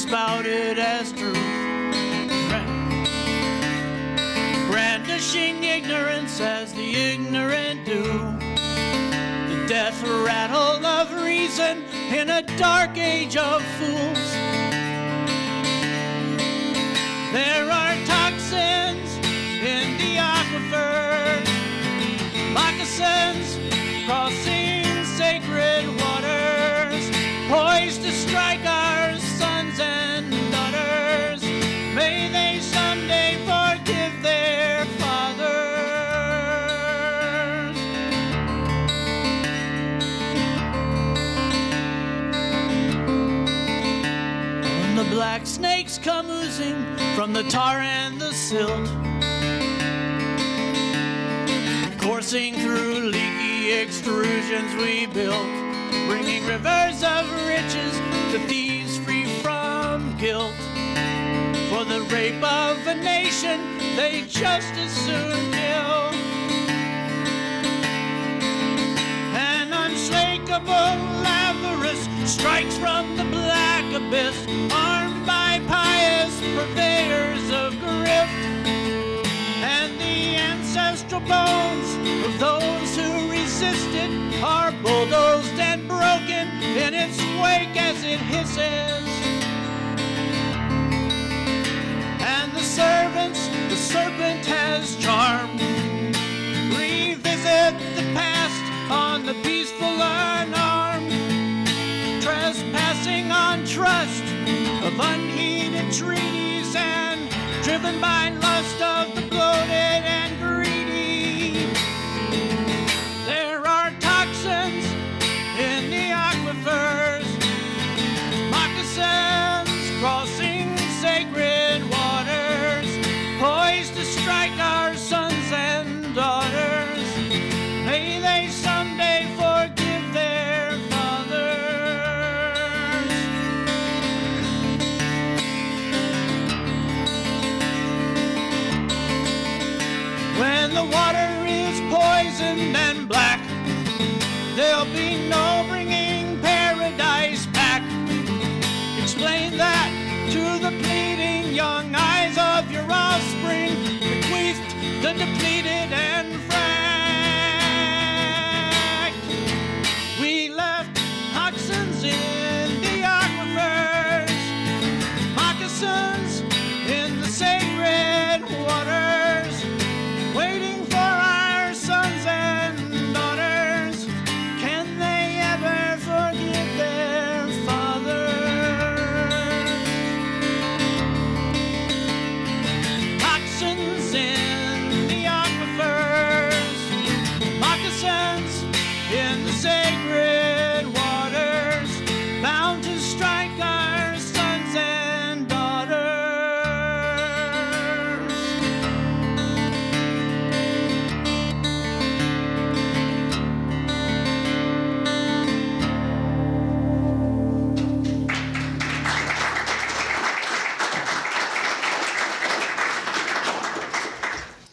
spouted as truth, brandishing ignorance as the ignorant do, the death rattle of reason in a dark age of fools. There are toxins in the aquifer, moccasins crossing sacred waters, poised to strike our sons and daughters. May they someday forgive their fathers. When the black snakes come oozing from the tar and the silt, coursing through leaky extrusions we built, bringing rivers of riches to thieves free from guilt. For the rape of a nation they just as soon kill. An unshakable avarice strikes from the black abyss, armed by pious purveyors of grift, and the ancestral bones of those who resisted are bulldozed and broken in its wake as it hisses. And the servants the serpent has charmed revisit the past on the peaceful unarmed, trespassing on trust of unheeded treaties and driven by lust of the bloated and greedy. There are toxins in the aquifers, moccasins crossing sacred waters, poised to strike our sons and daughters. May they someday forgive their fathers. When the water is poisoned and black, there'll be no bringing paradise back. Explain that to the pleading young eyes of your offspring, bequeathed the depleted and fracked. We left toxins in the aquifers, moccasins in the sacred waters, waiting for our sons and daughters. Can they ever forgive their fathers? Toxins in the aquifers, moccasins in the sacred waters, bound to strike our sons and daughters.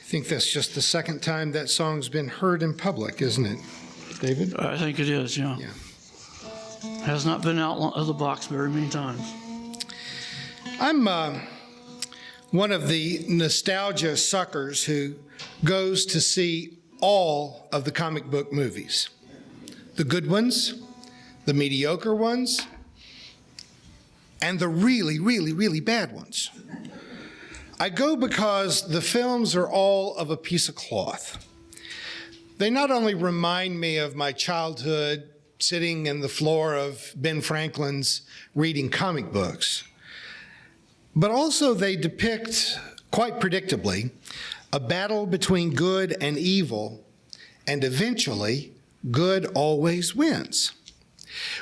I think that's just the second time that song's been heard in public, isn't it, David? I think it is, yeah. Yeah. Has not been out of the box very many times. I'm one of the nostalgia suckers who goes to see all of the comic book movies. The good ones, the mediocre ones, and the really, really, really bad ones. I go because the films are all of a piece of cloth. They not only remind me of my childhood sitting in the floor of Ben Franklin's reading comic books, but also they depict, quite predictably, a battle between good and evil, and eventually, good always wins.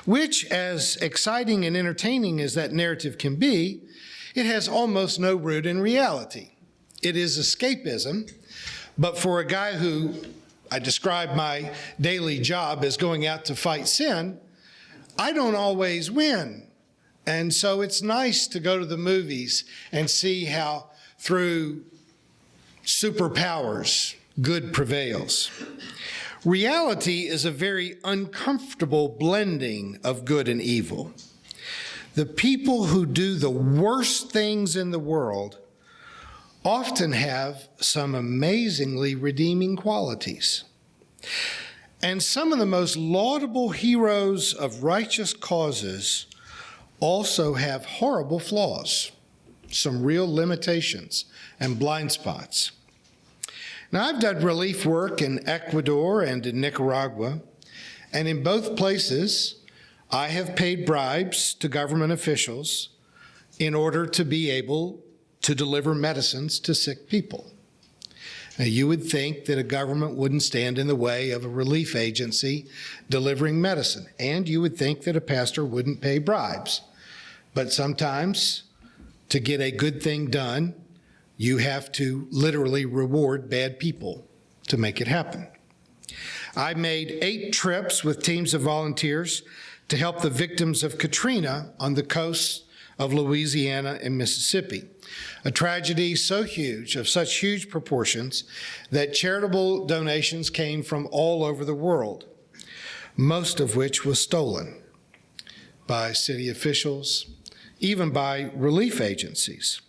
Which, as exciting and entertaining as that narrative can be, it has almost no root in reality. It is escapism, but for a guy who, I describe my daily job as going out to fight sin, I don't always win. And so it's nice to go to the movies and see how through superpowers, good prevails. Reality is a very uncomfortable blending of good and evil. The people who do the worst things in the world often have some amazingly redeeming qualities. And some of the most laudable heroes of righteous causes also have horrible flaws, some real limitations and blind spots. Now, I've done relief work in Ecuador and in Nicaragua, and in both places, I have paid bribes to government officials in order to be able to deliver medicines to sick people. Now, you would think that a government wouldn't stand in the way of a relief agency delivering medicine, and you would think that a pastor wouldn't pay bribes. But sometimes, to get a good thing done, you have to literally reward bad people to make it happen. I made 8 trips with teams of volunteers to help the victims of Katrina on the coasts of Louisiana and Mississippi, a tragedy so huge, of such huge proportions, that charitable donations came from all over the world, most of which was stolen by city officials, even by relief agencies.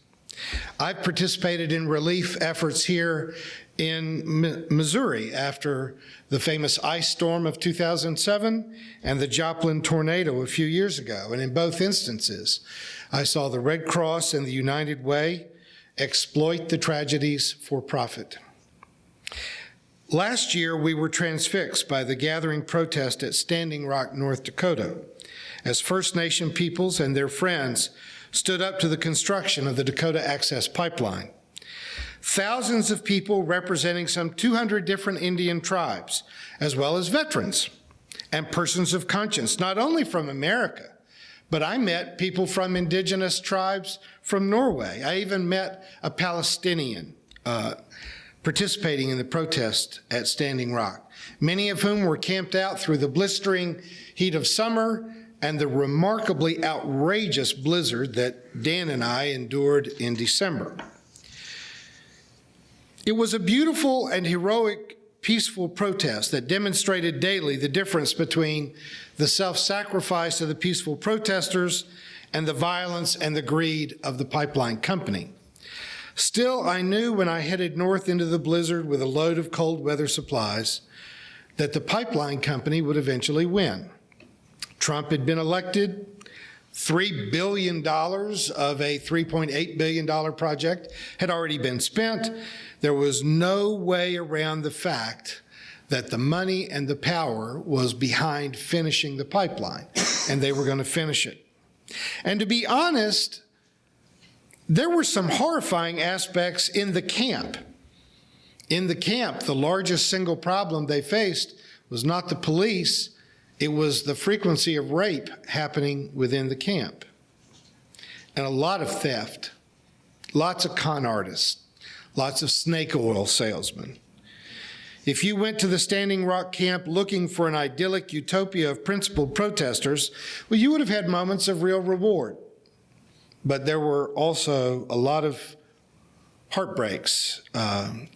I've participated in relief efforts here in Missouri after the famous ice storm of 2007 and the Joplin tornado a few years ago. And in both instances, I saw the Red Cross and the United Way exploit the tragedies for profit. Last year, we were transfixed by the gathering protest at Standing Rock, North Dakota, as First Nation peoples and their friends stood up to the construction of the Dakota Access Pipeline. Thousands of people representing some 200 different Indian tribes, as well as veterans and persons of conscience, not only from America, but I met people from indigenous tribes from Norway. I even met a Palestinian participating in the protest at Standing Rock, many of whom were camped out through the blistering heat of summer and the remarkably outrageous blizzard that Dan and I endured in December. It was a beautiful and heroic, peaceful protest that demonstrated daily the difference between the self-sacrifice of the peaceful protesters and the violence and the greed of the pipeline company. Still, I knew when I headed north into the blizzard with a load of cold weather supplies that the pipeline company would eventually win. Trump had been elected. $3 billion of a $3.8 billion project had already been spent. There was no way around the fact that the money and the power was behind finishing the pipeline, and they were going to finish it. And to be honest, there were some horrifying aspects in the camp. In the camp, the largest single problem they faced was not the police, it was the frequency of rape happening within the camp. And a lot of theft, lots of con artists, lots of snake oil salesmen. If you went to the Standing Rock camp looking for an idyllic utopia of principled protesters, well, you would have had moments of real reward. But there were also a lot of heartbreaks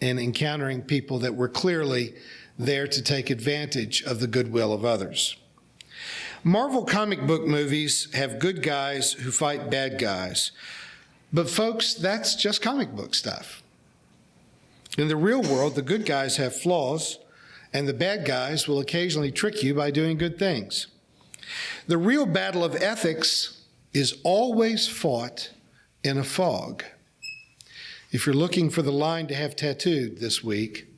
in encountering people that were clearly there to take advantage of the goodwill of others. Marvel comic book movies have good guys who fight bad guys. But folks, that's just comic book stuff. In the real world, the good guys have flaws, and the bad guys will occasionally trick you by doing good things. The real battle of ethics is always fought in a fog. If you're looking for the line to have tattooed this week,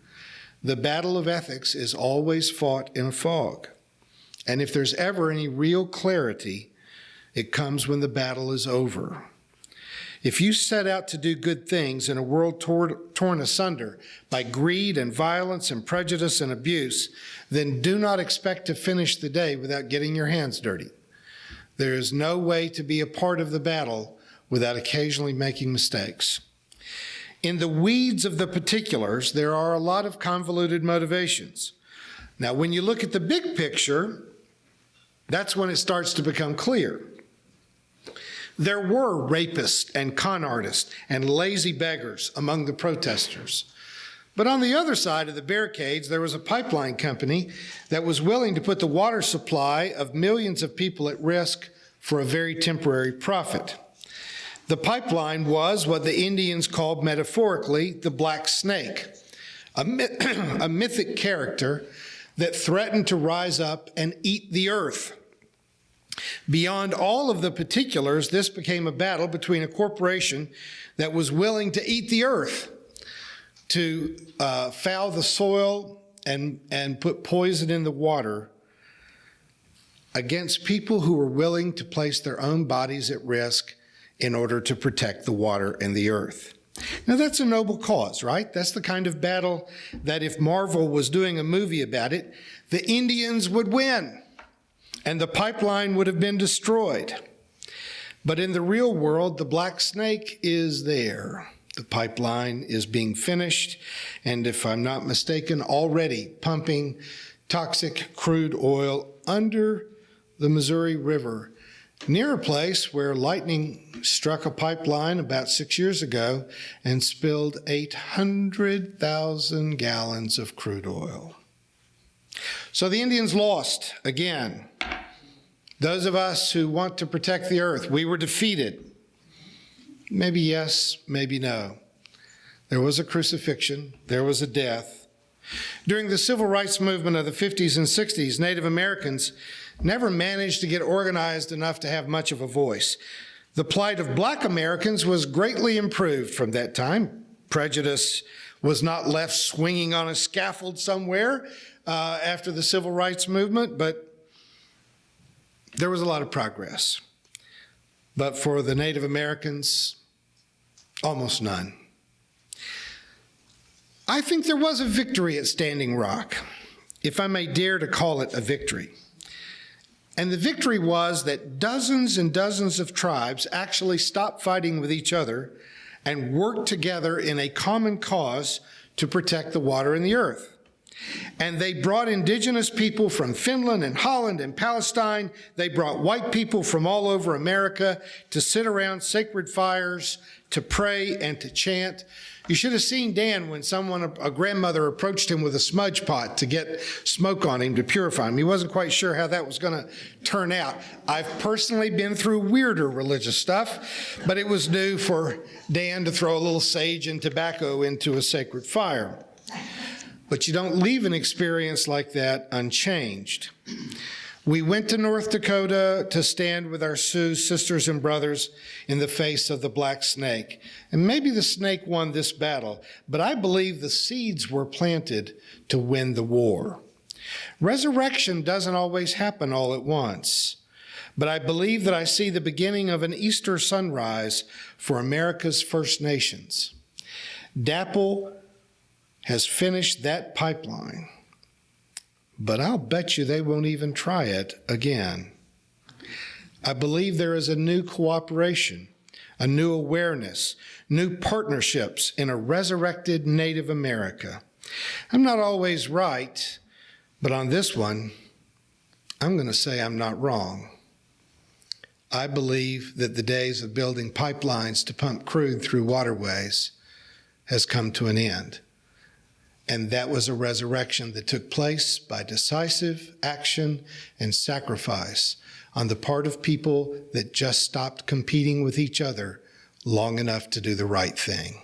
the battle of ethics is always fought in a fog. And if there's ever any real clarity, it comes when the battle is over. If you set out to do good things in a world torn asunder by greed and violence and prejudice and abuse, then do not expect to finish the day without getting your hands dirty. There is no way to be a part of the battle without occasionally making mistakes. In the weeds of the particulars, there are a lot of convoluted motivations. Now, when you look at the big picture, that's when it starts to become clear. There were rapists and con artists and lazy beggars among the protesters. But on the other side of the barricades, there was a pipeline company that was willing to put the water supply of millions of people at risk for a very temporary profit. The pipeline was what the Indians called metaphorically the Black Snake, a mythic character that threatened to rise up and eat the earth. Beyond all of the particulars, this became a battle between a corporation that was willing to eat the earth, to foul the soil and put poison in the water, against people who were willing to place their own bodies at risk in order to protect the water and the earth. Now, that's a noble cause, right? That's the kind of battle that if Marvel was doing a movie about it, the Indians would win and the pipeline would have been destroyed. But in the real world, the Black Snake is there. The pipeline is being finished, and if I'm not mistaken, already pumping toxic crude oil under the Missouri River, near a place where lightning struck a pipeline about 6 years ago and spilled 800,000 gallons of crude oil. So the Indians lost again. Those of us who want to protect the earth, we were defeated. Maybe yes, maybe no. There was a crucifixion, there was a death. During the civil rights movement of the 50s and 60s, Native Americans never managed to get organized enough to have much of a voice. The plight of Black Americans was greatly improved from that time. Prejudice was not left swinging on a scaffold somewhere after the civil rights movement, but there was a lot of progress. But for the Native Americans, almost none. I think there was a victory at Standing Rock, if I may dare to call it a victory. And the victory was that dozens and dozens of tribes actually stopped fighting with each other and worked together in a common cause to protect the water and the earth. And they brought indigenous people from Finland and Holland and Palestine. They brought white people from all over America to sit around sacred fires, to pray and to chant. You should have seen Dan when a grandmother approached him with a smudge pot to get smoke on him to purify him. He wasn't quite sure how that was going to turn out. I've personally been through weirder religious stuff, but it was new for Dan to throw a little sage and tobacco into a sacred fire. But you don't leave an experience like that unchanged. We went to North Dakota to stand with our Sioux sisters and brothers in the face of the Black Snake. And maybe the snake won this battle, but I believe the seeds were planted to win the war. Resurrection doesn't always happen all at once, but I believe that I see the beginning of an Easter sunrise for America's First Nations. DAPL has finished that pipeline, but I'll bet you they won't even try it again. I believe there is a new cooperation, a new awareness, new partnerships in a resurrected Native America. I'm not always right, but on this one, I'm going to say I'm not wrong. I believe that the days of building pipelines to pump crude through waterways has come to an end. And that was a resurrection that took place by decisive action and sacrifice on the part of people that just stopped competing with each other long enough to do the right thing.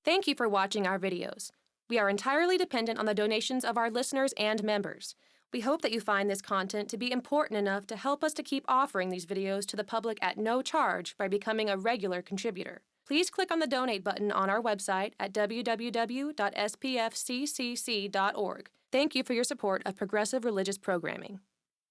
Thank you for watching our videos. We are entirely dependent on the donations of our listeners and members. We hope that you find this content to be important enough to help us to keep offering these videos to the public at no charge by becoming a regular contributor. Please click on the donate button on our website at www.spfccc.org. Thank you for your support of progressive religious programming.